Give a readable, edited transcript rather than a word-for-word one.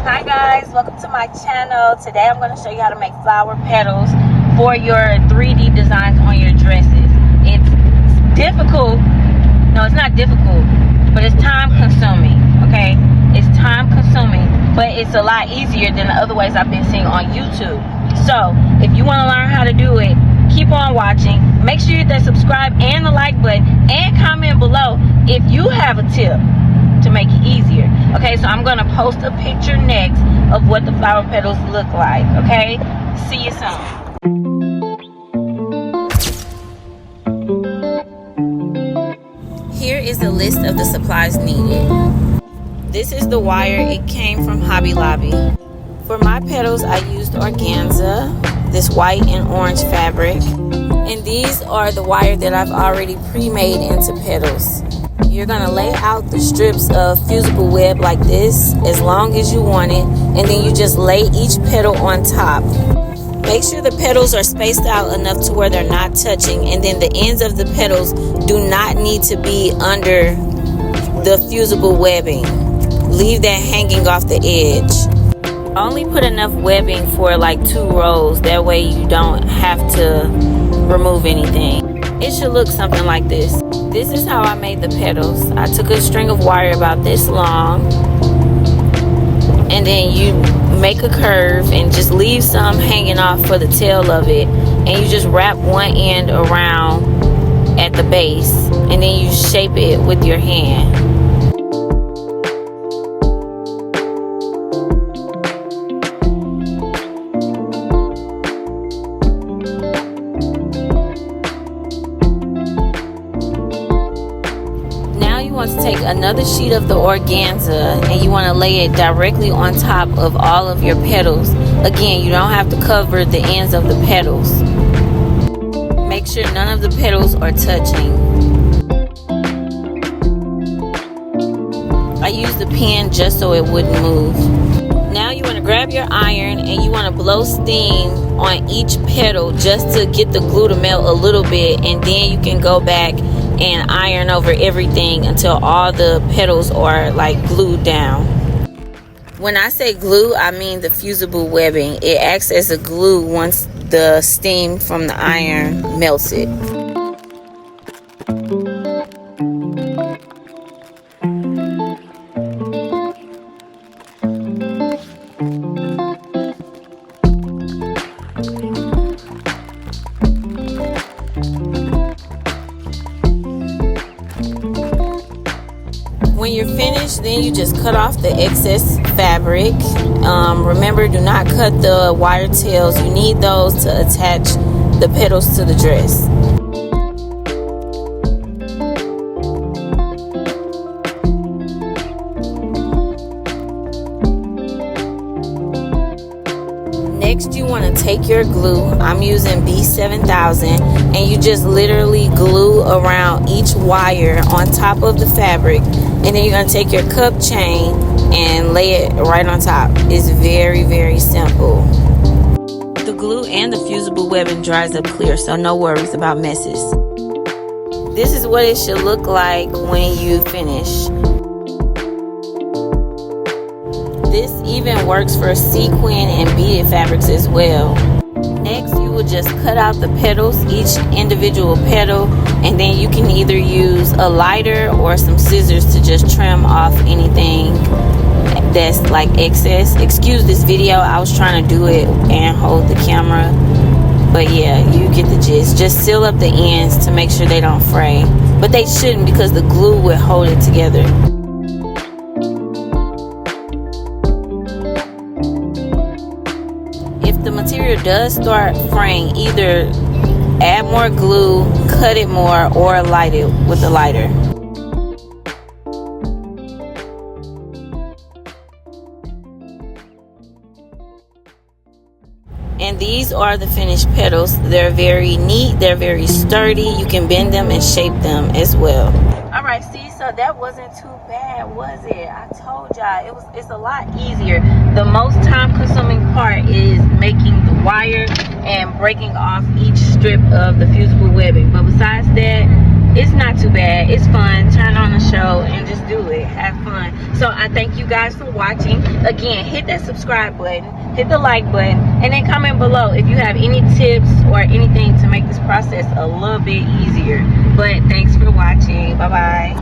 Hi guys, welcome to my channel. Today I'm going to show you how to make flower petals for your 3D designs on your dresses. It's difficult. No, it's not difficult, but it's time consuming. Okay, it's time consuming, but it's a lot easier than the other ways I've been seeing on YouTube. So if you want to learn how to do it, keep on watching. Make sure you hit that subscribe and the like button, and comment below if you have a tip to make it easier. Okay, so I'm gonna post a picture next of what the flower petals look like. Okay, see you soon. Here is the list of the supplies needed. This is the wire. It came from Hobby Lobby. For my petals, I used organza, this white and orange fabric, and these are the wire that I've already pre-made into petals. You're going to lay out the strips of fusible web like this as long as you want it, and then you just lay each petal on top. Make sure the petals are spaced out enough to where they're not touching, and then the ends of the petals do not need to be under the fusible webbing. Leave that hanging off the edge. Only put enough webbing for like 2 rows, that way you don't have to remove anything. It should look something like this. This is how I made the petals. I took a string of wire about this long, and then you make a curve and just leave some hanging off for the tail of it, and you just wrap one end around at the base, and then you shape it with your hand. To take another sheet of the organza, and you want to lay it directly on top of all of your petals. Again, you don't have to cover the ends of the petals. Make sure none of the petals are touching. I used the pen just so it wouldn't move. Now you want to grab your iron and you want to blow steam on each petal just to get the glue to melt a little bit, and then you can go back and iron over everything until all the petals are like glued down. When I say glue, I mean the fusible webbing. It acts as a glue once the steam from the iron melts it. When you're finished, then you just cut off the excess fabric. Remember, do not cut the wire tails. You need those to attach the petals to the dress. Next, you want to take your glue. I'm using B7000, and you just literally glue around each wire on top of the fabric, and then you're going to take your cup chain and lay it right on top. It's very, very simple. The glue and the fusible webbing dries up clear, so no worries about messes. This is what it should look like when you finish. This even works for sequin and beaded fabrics as well. Next, you will just cut out the petals, each individual petal, and then you can either use a lighter or some scissors to just trim off anything that's like excess. Excuse this video, I was trying to do it and hold the camera, but yeah, you get the gist. Just seal up the ends to make sure they don't fray, but they shouldn't because the glue will hold it together. If the material does start fraying, either add more glue, cut it more, or light it with a lighter. And these are the finished petals. They're very neat, they're very sturdy. You can bend them and shape them as well. All right, see, so that wasn't too bad, was it? I told y'all it's a lot easier. The most time consuming part is making the wire and breaking off each strip of the fusible webbing. But besides that, it's not too bad. It's fun. Turn on the show and just do it. Have fun. So I thank you guys for watching. Again, hit that subscribe button, hit the like button, and then comment below if you have any tips or anything to make this process a little bit easier. But thanks for watching. Bye bye.